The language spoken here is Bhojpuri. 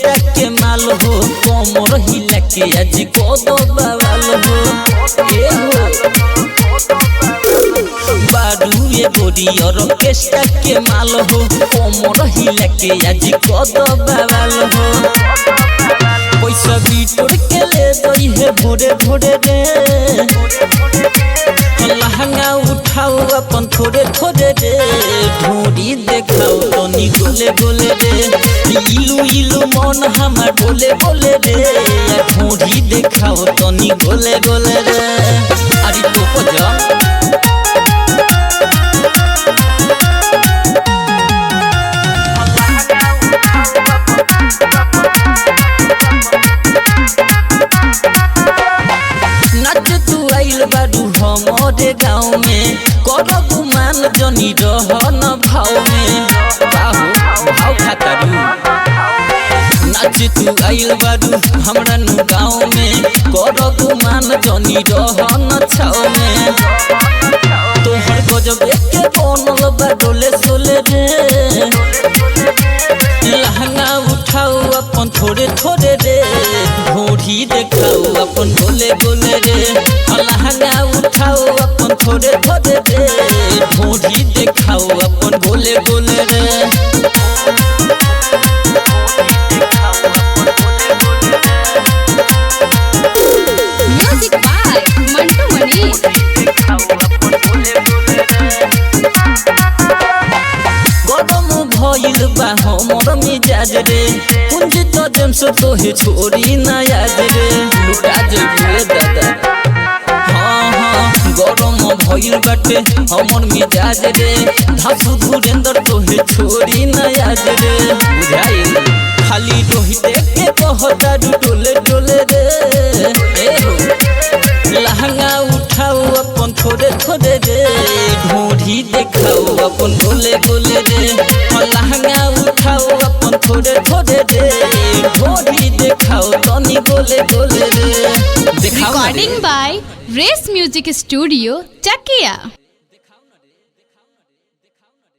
ऑर्केस्ट्रा के माल हो कमर हिला के आज कोदो बवाल हो ए हो बारू ये गोरी ऑर्केस्ट्रा के माल हो कमर हिला के आज कोदो बवाल हो पैसा बिटोर के ले गई है भोरे भोरे रे लहंगा उठाओ अपन थोड़े थोड़े रे ढूंढी देखाओ तनी गोले गोले रे इलू इलू मन हमार बोले बोले रे ढूंढी देखाओ तनी गोले गोले रे अरे तो पजा हमारे गाँव में करो गुमान जनी रहन भाव में भाव खातारू नाच तू आइल बारू हमरा नु गाँव में करो गुमान जनी रहन छाव में तोहर गजबे के बनल बा डोले सोले रे लहंगा उठाओ अपन थोड़े थोड़े रे ढोढ़ी देखाओ अपन गोले गोले रे लहंगा उठाओ अपन थोड़े थोड़े रे ढोढ़ी देखाओ अपन गोले गोले रे म्यूजिक बाय मंटू मनी भइल बा हमर मिजाज रे कुंज तो जेम्स तोहे छोड़ी ना याद रे लुटा जइबे दादा हाँ गरम भइल बाटे हमर मिजाज रे धासु धुरेंद्र तोहे छोड़ी ना याद रे बुझाइल खाली रोहिते के कहता डोले डोले रे ए हो लहंगा उठाओ अपन थोड़े थोड़े रे ढूंढी देखाओ अपन गोले गोले रे लहंगा उठाओ अपन थोड़े थोड़े रे ढूंढी देखाओ तनी गोले गोले रे रिकॉर्डिंग बाय रेस म्यूजिक स्टूडियो चकिया।